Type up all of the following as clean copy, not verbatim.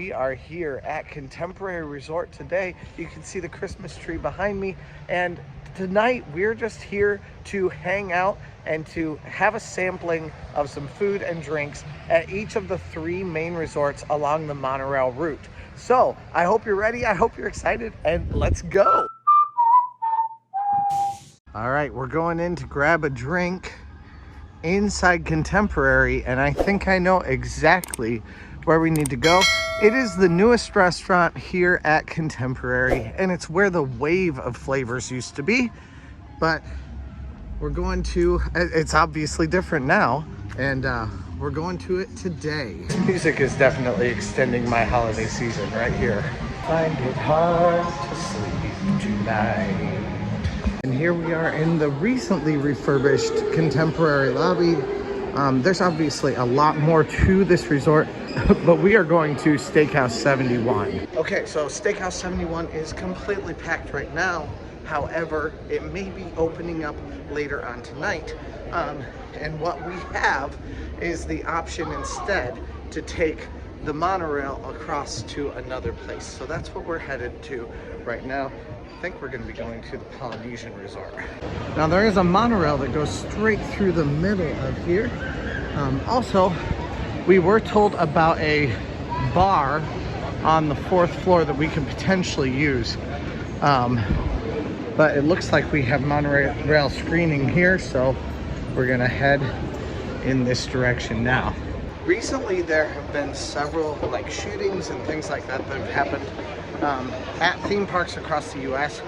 We are here at Contemporary Resort today. You can see the Christmas tree behind me, and tonight we're just here to hang out and to have a sampling of some food and drinks at each of the 3 main resorts along the monorail route. So I hope you're ready, I hope you're excited, and let's go. All right, we're going in to grab a drink inside Contemporary, and I think I know exactly where we need to go. It is the newest restaurant here at Contemporary, and it's where the Wave of Flavors used to be, but we're going to, it's obviously different now, and we're going to it today. Music is definitely extending my holiday season right here. Find it hard to sleep tonight. And here we are in the recently refurbished Contemporary lobby. There's obviously a lot more to this resort, but we are going to Steakhouse 71. Okay, so Steakhouse 71 is completely packed right now. However, it may be opening up later on tonight. And what we have is the option instead to take the monorail across to another place. So that's what we're headed to right now. I think we're going to be going to the Polynesian Resort. Now there is a monorail that goes straight through the middle of here. Also, we were told about a bar on the 4th floor that we could potentially use. But it looks like we have monorail screening here, so we're going to head in this direction now. Recently there have been several shootings and things like that that have happened at theme parks across the US.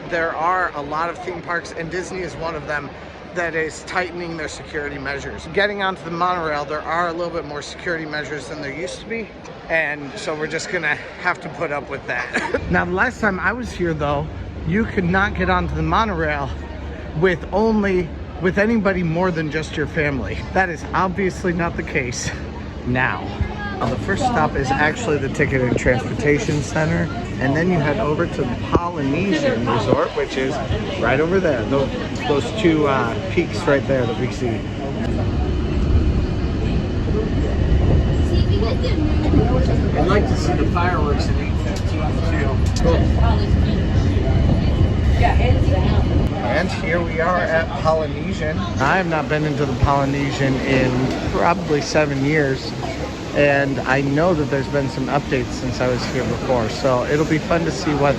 There are a lot of theme parks, and Disney is one of them, that is tightening their security measures. Getting onto the monorail, there are a little bit more security measures than there used to be, and so we're just gonna have to put up with that. Now, the last time I was here though, you could not get onto the monorail with anybody more than just your family. That is obviously not the case now. The first stop is actually the Ticket and Transportation Center, and then you head over to the Polynesian Resort, which is right over there. Those 2 peaks right there that we see. I'd like to see the fireworks at 8:15 too. Cool. And here we are at Polynesian. I have not been into the Polynesian in probably 7 years. And I know that there's been some updates since I was here before, so it'll be fun to see what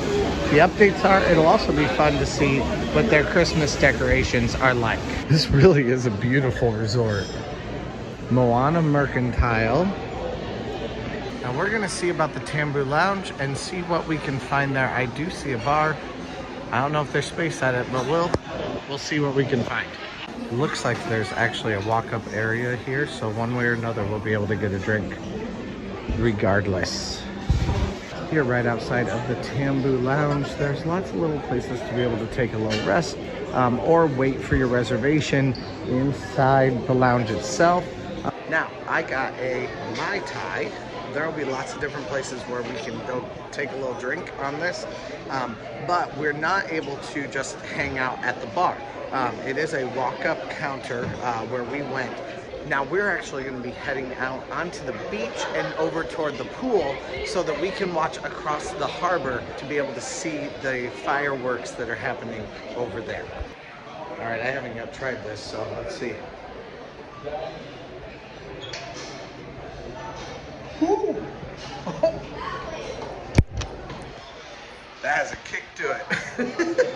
the updates are. It'll also be fun to see what their Christmas decorations are like. This really is a beautiful resort. Moana Mercantile. Now we're gonna see about the Tambu Lounge and see what we can find there. I do see a bar. I don't know if there's space at it, but we'll see what we can find. Looks like there's actually a walk-up area here, so one way or another we'll be able to get a drink regardless. Here right outside of the Tambu Lounge, there's lots of little places to be able to take a little rest or wait for your reservation inside the lounge itself. Now, I got a Mai Tai. There will be lots of different places where we can go take a little drink on this, but we're not able to just hang out at the bar. It is a walk-up counter where we went. Now we're actually going to be heading out onto the beach and over toward the pool so that we can watch across the harbor to be able to see the fireworks that are happening over there. All right, I haven't yet tried this, so let's see. Woo! Oh. That has a kick to it.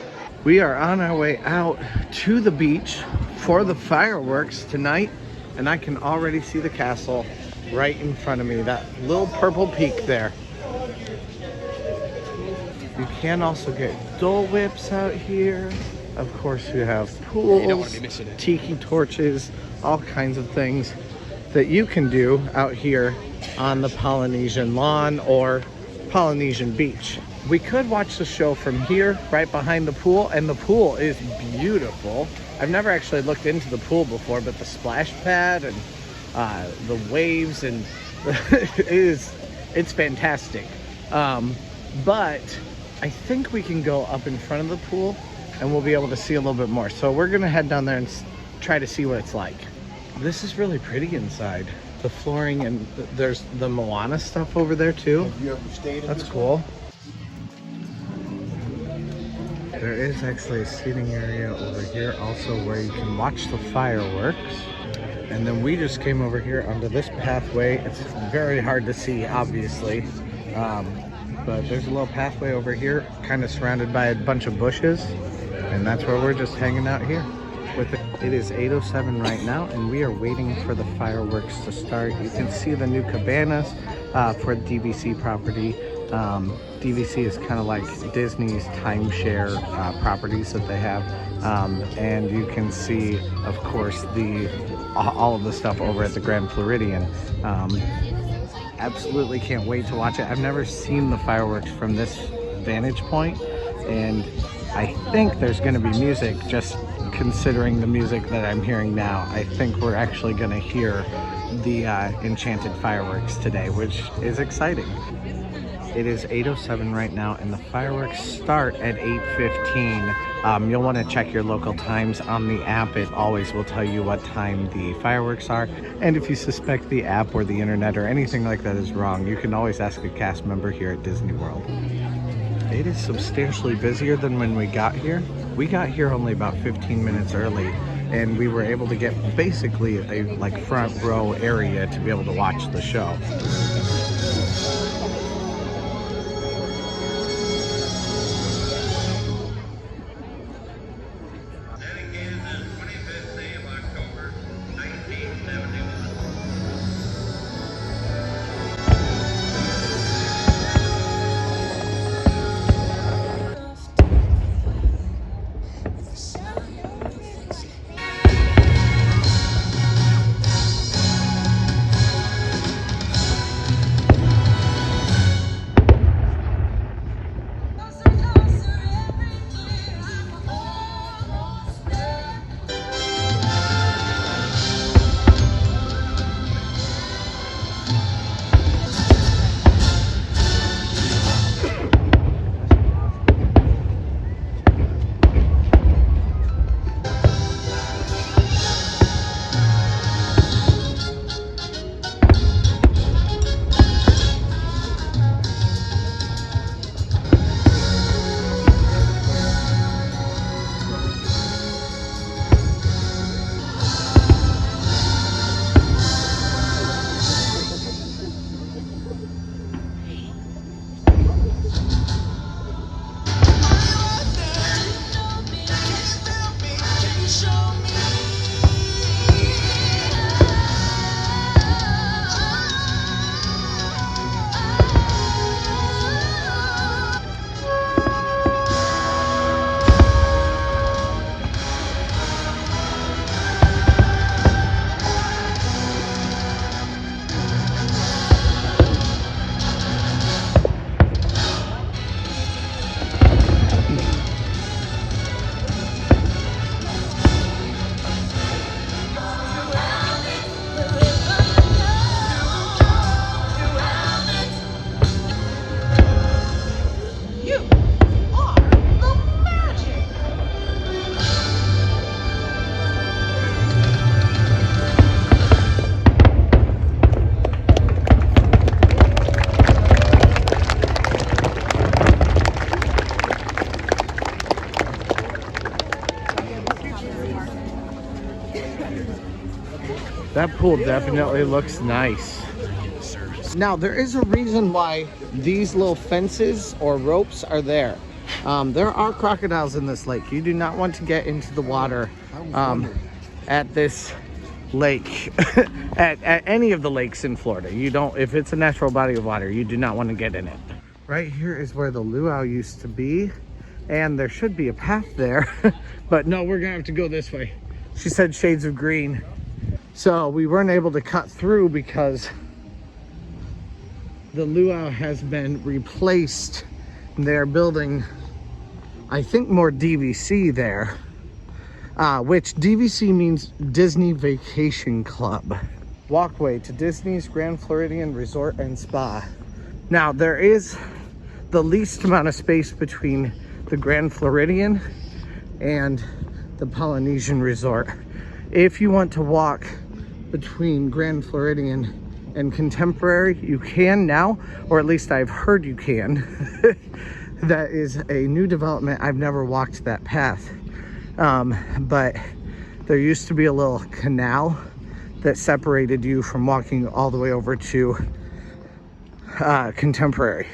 We are on our way out to the beach for the fireworks tonight, and I can already see the castle right in front of me, that little purple peak there. You can also get Dole Whips out here. Of course, you have pools, you don't want to be missing it. Tiki torches, all kinds of things that you can do out here on the Polynesian lawn or Polynesian beach. We could watch the show from here, right behind the pool, and the pool is beautiful. I've never actually looked into the pool before, but the splash pad and the waves, and it's fantastic. But I think we can go up in front of the pool and we'll be able to see a little bit more. So we're gonna head down there and try to see what it's like. This is really pretty inside. the flooring, and there's the Moana stuff over there too. Have you ever stayed in That's this cool. There is actually a seating area over here also where you can watch the fireworks. And then we just came over here onto this pathway. It's very hard to see, obviously. But there's a little pathway over here, kind of surrounded by a bunch of bushes. And that's where we're just hanging out here. It is 8:07 right now, and we are waiting for the fireworks to start. You can see the new cabanas for the DVC property. DVC is kind of like Disney's timeshare properties that they have. And you can see, of course, all of the stuff over at the Grand Floridian. Absolutely can't wait to watch it. I've never seen the fireworks from this vantage point, and I think there's going to be music. Just considering the music that I'm hearing now, I think we're actually going to hear the enchanted fireworks today, which is exciting. It is 8:07 right now, and the fireworks start at 8:15. You'll want to check your local times on the app. It always will tell you what time the fireworks are. And if you suspect the app or the internet or anything like that is wrong, you can always ask a cast member here at Disney World. It is substantially busier than when we got here. We got here only about 15 minutes early, and we were able to get basically a front row area to be able to watch the show. That pool definitely looks nice. Now, there is a reason why these little fences or ropes are there. There are crocodiles in this lake. You do not want to get into the water at this lake, at any of the lakes in Florida. You don't, if it's a natural body of water, you do not want to get in it. Right here is where the luau used to be, and there should be a path there, but no, we're gonna have to go this way. She said shades of green. So we weren't able to cut through because the luau has been replaced. They're building, I think, more DVC there, which DVC means Disney Vacation Club. Walkway to Disney's Grand Floridian Resort and Spa. Now, there is the least amount of space between the Grand Floridian and the Polynesian Resort. If you want to walk between Grand Floridian and Contemporary. You can now, or at least I've heard you can. That is a new development. I've never walked that path. But there used to be a little canal that separated you from walking all the way over to Contemporary.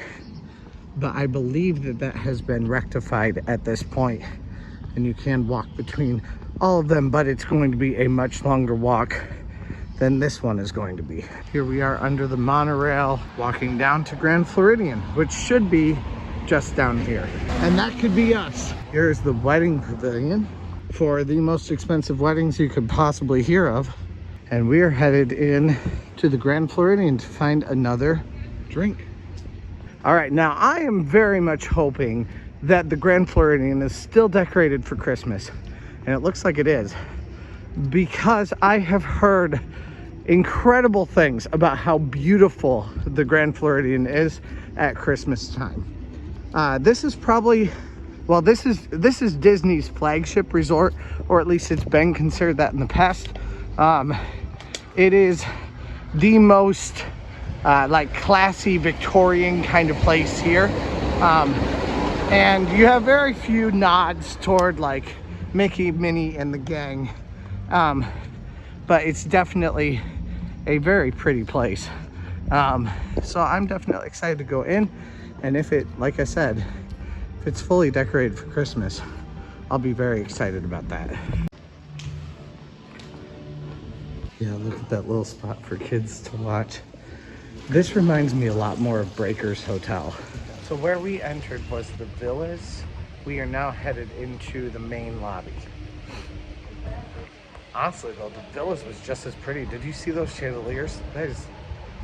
But I believe that that has been rectified at this point, and you can walk between all of them, but it's going to be a much longer walk than this one is going to be. Here we are under the monorail, walking down to Grand Floridian, which should be just down here. And that could be us. Here's the wedding pavilion for the most expensive weddings you could possibly hear of. And we are headed in to the Grand Floridian to find another drink. All right, now I am very much hoping that the Grand Floridian is still decorated for Christmas. And it looks like it is, because I have heard incredible things about how beautiful the Grand Floridian is at Christmas time. This is probably, well, this is Disney's flagship resort, or at least it's been considered that in the past. It is the most like classy Victorian kind of place here, and you have very few nods toward like Mickey, Minnie, and the gang, but it's definitely a very pretty place. So I'm definitely excited to go in, and if it, like I said, if it's fully decorated for Christmas, I'll be very excited about that. Yeah, look at that little spot for kids to watch. This reminds me a lot more of Breakers Hotel. So where we entered was the villas. We are now headed into the main lobby. Honestly though, the villas was just as pretty. Did you see those chandeliers? That is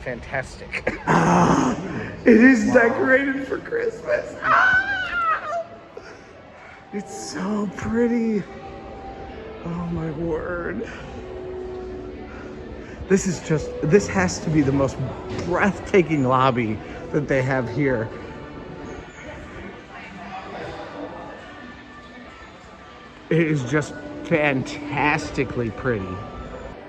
fantastic. It is decorated for Christmas. It's so pretty. Oh my word. This has to be the most breathtaking lobby that they have here. It is just fantastically pretty.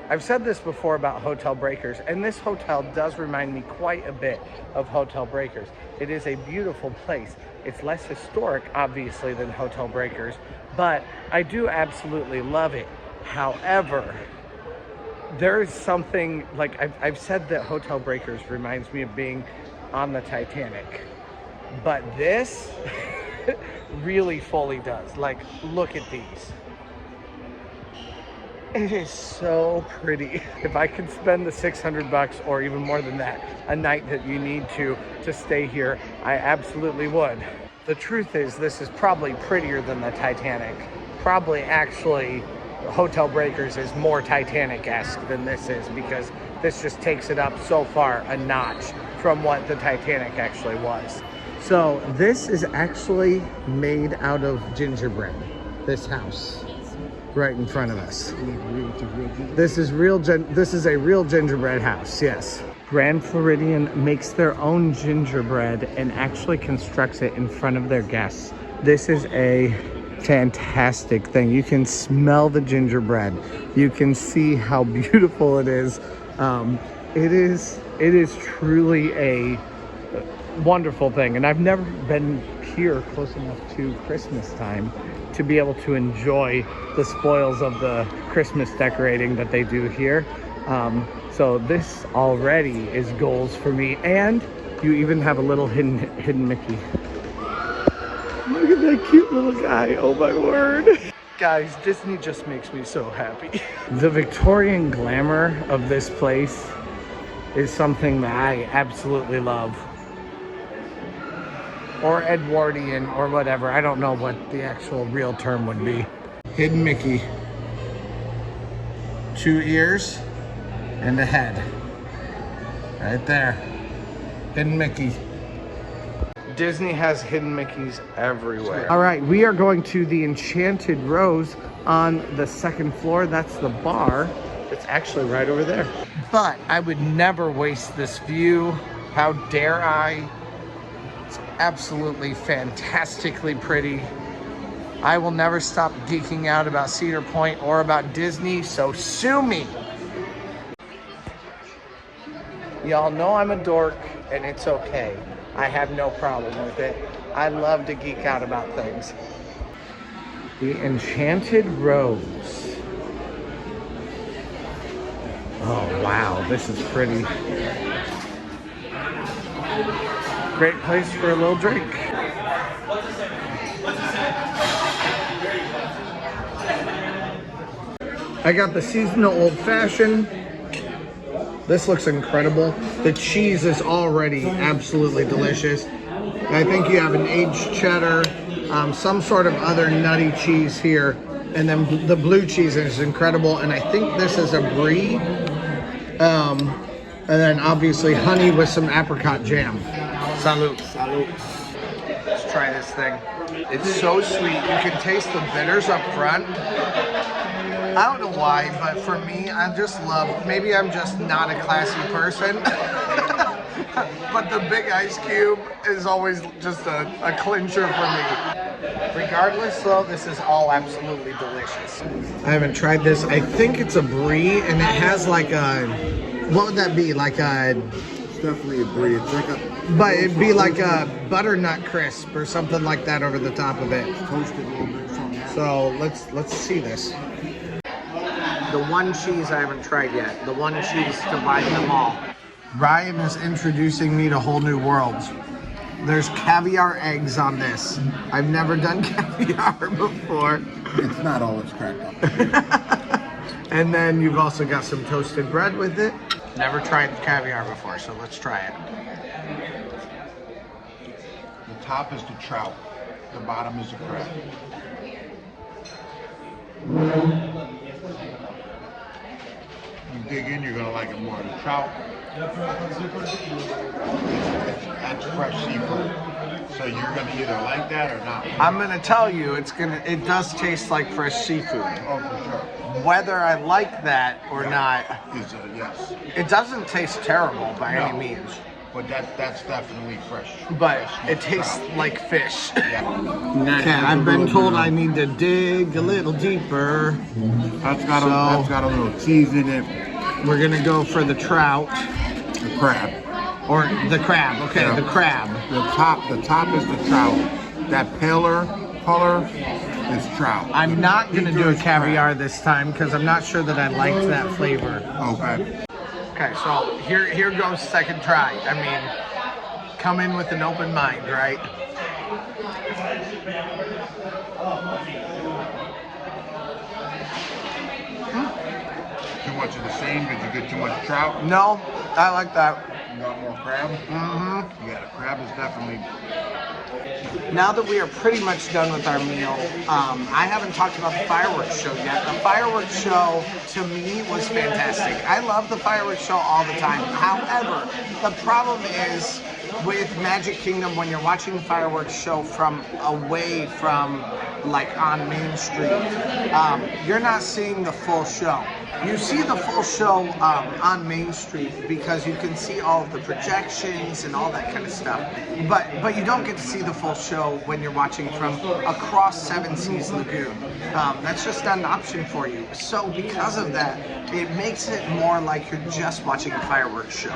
I've said this before about Hotel Breakers, and this hotel does remind me quite a bit of Hotel Breakers. It is a beautiful place. It's less historic, obviously, than Hotel Breakers, but I do absolutely love it. However, there is something, like I've said that Hotel Breakers reminds me of being on the Titanic, but this really fully does. Like, look at these. It is so pretty. If I could spend the $600 or even more than that a night that you need to stay here, I absolutely would. The truth is, this is probably prettier than the Titanic. Probably actually Hotel Breakers is more Titanic-esque than this is, because this just takes it up so far a notch from what the Titanic actually was. So this is actually made out of gingerbread, this house right in front of us. This is a real gingerbread house, yes. Grand Floridian makes their own gingerbread and actually constructs it in front of their guests. This is a fantastic thing. You can smell the gingerbread. You can see how beautiful it is. It is truly a wonderful thing, and I've never been here close enough to Christmas time to be able to enjoy the spoils of the Christmas decorating that they do here. So this already is goals for me, and you even have a little hidden Mickey. Look at that cute little guy. Oh my word. Guys, Disney just makes me so happy. The Victorian glamour of this place is something that I absolutely love. Or Edwardian or whatever. I don't know what the actual real term would be. Hidden Mickey. 2 ears and a head. Right there. Hidden Mickey. Disney has hidden Mickeys everywhere. All right, we are going to the Enchanted Rose on the 2nd floor. That's the bar. It's actually right over there. But I would never waste this view. How dare I? It's absolutely fantastically pretty. I will never stop geeking out about Cedar Point or about Disney, so sue me. Y'all know I'm a dork, and it's okay. I have no problem with it. I love to geek out about things. The Enchanted Rose. Oh, wow, this is pretty. Great place for a little drink. I got the seasonal old fashioned. This looks incredible. The cheese is already absolutely delicious. I think you have an aged cheddar, some sort of other nutty cheese here, and then the blue cheese is incredible. And I think this is a brie, and then obviously honey with some apricot jam. Salud. Salud. Let's try this thing. It's so sweet. You can taste the bitters up front. I don't know why, but for me, I just love, maybe I'm just not a classy person, but the big ice cube is always just a clincher for me. Regardless though, this is all absolutely delicious. I haven't tried this. I think it's a brie, and it has like a, what would that be? Like a... It's definitely a brie. It's like a... But it'd be like a butternut crisp or something like that over the top of it. Toasted a little bit from that. So let's see this. The one cheese I haven't tried yet. The one cheese dividing them all. Ryan is introducing me to whole new worlds. There's caviar eggs on this. I've never done caviar before. It's not all it's cracked up. And then you've also got some toasted bread with it. Never tried caviar before, so let's try it. The top is the trout. The bottom is the crab. You dig in, you're gonna like it more. The trout, that's fresh seafood. So you're gonna either like that or not. I'm gonna tell you, it does taste like fresh seafood. Oh, for sure. Whether I like that or not, Is yes. It doesn't taste terrible by any means. But that's definitely fresh. But it tastes like fish. Yeah. Okay, I've been told I need to dig a little deeper. That's got a little cheese in it. We're gonna go for the trout. The crab. Or the crab, okay, yeah. The crab. The top is the trout. That paler color is trout. I'm not gonna do a caviar this time because I'm not sure that I liked that flavor. Okay. Okay, so here goes second try. I mean, come in with an open mind, right? Too much of the same? Did you get too much trout? No, I like that. You got more crab? Mm-hmm. Yeah, the crab is definitely... Now that we are pretty much done with our meal, I haven't talked about the fireworks show yet. The fireworks show, to me, was fantastic. I love the fireworks show all the time. However, the problem is with Magic Kingdom, when you're watching the fireworks show from away from, like, on Main Street, you're not seeing the full show. You see the full show on Main Street because you can see all of the projections and all that kind of stuff. But you don't get to see the full show when you're watching from across Seven Seas Lagoon. That's just not an option for you. So because of that, it makes it more like you're just watching a fireworks show,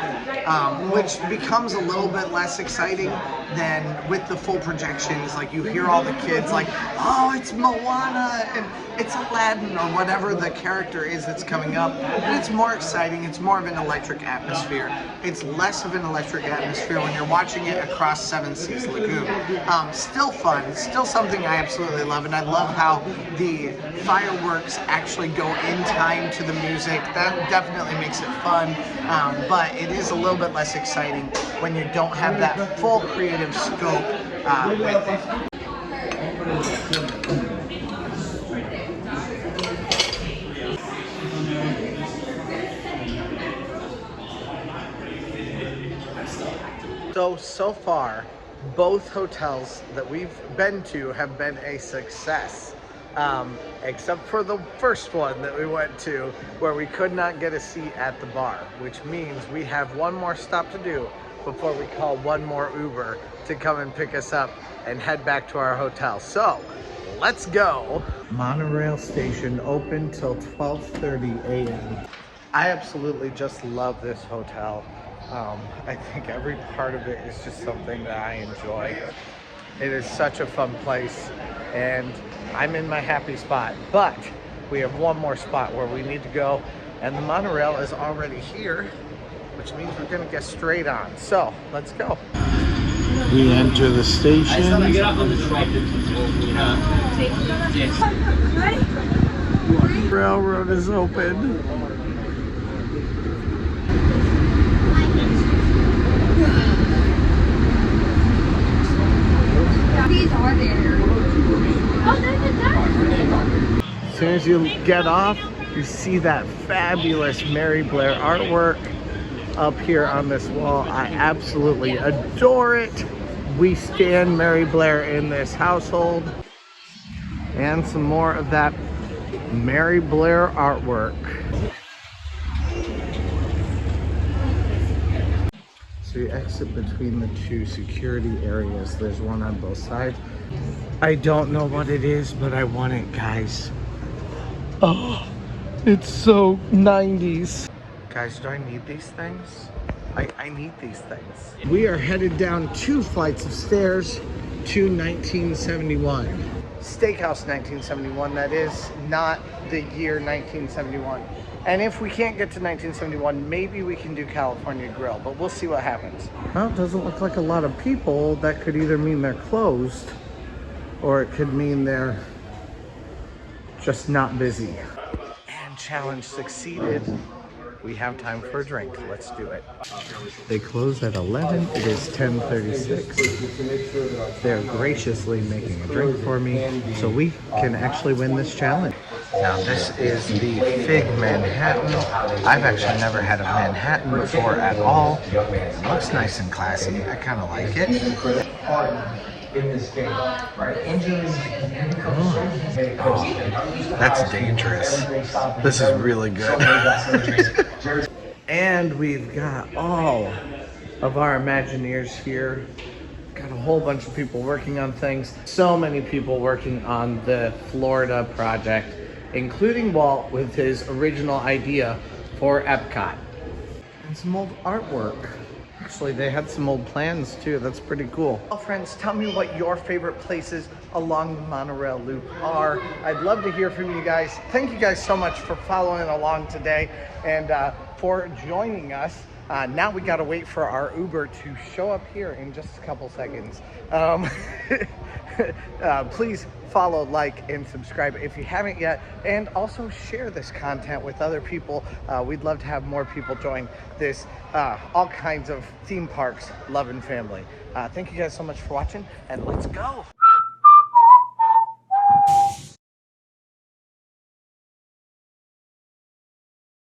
which becomes a little bit less exciting than with the full projections. Like you hear all the kids like, oh, it's Moana and it's Aladdin or whatever the character is that's coming up. And it's more exciting. It's more of an electric atmosphere. It's less of an electric atmosphere when you're watching it across Seven Seas Lagoon. Still fun. Still something I absolutely love. And I love how the fireworks actually go in time to the music. That definitely makes it fun. But it is a little bit less exciting when you don't have that full creative scope with it. So far, both hotels that we've been to have been a success, except for the first one that we went to where we could not get a seat at the bar, which means we have one more stop to do before we call one more Uber to come and pick us up and head back to our hotel. So let's go. Monorail station open till 12:30 a.m. I absolutely just love this hotel. I think every part of it is just something that I enjoy. It is such a fun place, and I'm in my happy spot. But we have one more spot where we need to go, and the monorail is already here, which means we're gonna get straight on. So let's go. We enter the station. Railroad is open. These are there. Oh, there's a duck. As soon as you get off, you see that fabulous Mary Blair artwork up here on this wall. I absolutely adore it. We stand Mary Blair in this household. And some more of that Mary Blair artwork. So you exit between the two security areas. There's one on both sides. I don't know what it is, but I want it, guys. Oh, it's so 90s. Guys, do I need these things? I need these things. We are headed down 2 flights of stairs to 1971. Steakhouse 1971, that is, not the year 1971. And if we can't get to 1971, maybe we can do California Grill, but we'll see what happens. Well, it doesn't look like a lot of people. That could either mean they're closed, or it could mean they're just not busy. And challenge succeeded. We have time for a drink. Let's do it. They close at 11. It is 10:36. They're graciously making a drink for me so we can actually win this challenge. Now this is the Fig Manhattan. I've actually never had a Manhattan before at all. It looks nice and classy. I kind of like it. In this game, right? Injuries. Oh, that's dangerous. This is really good. And we've got all of our Imagineers here. Got a whole bunch of people working on things. So many people working on the Florida project, including Walt with his original idea for Epcot. And some old artwork. Actually, they had some old plans too. That's pretty cool. Well, friends, tell me what your favorite places along the monorail loop are. I'd love to hear from you guys. Thank you guys so much for following along today and for joining us. Now we gotta wait for our Uber to show up here in just a couple seconds. Please follow, like, and subscribe if you haven't yet, and also share this content with other people. We'd love to have more people join this all kinds of theme parks loving family. Thank you guys so much for watching, and let's go.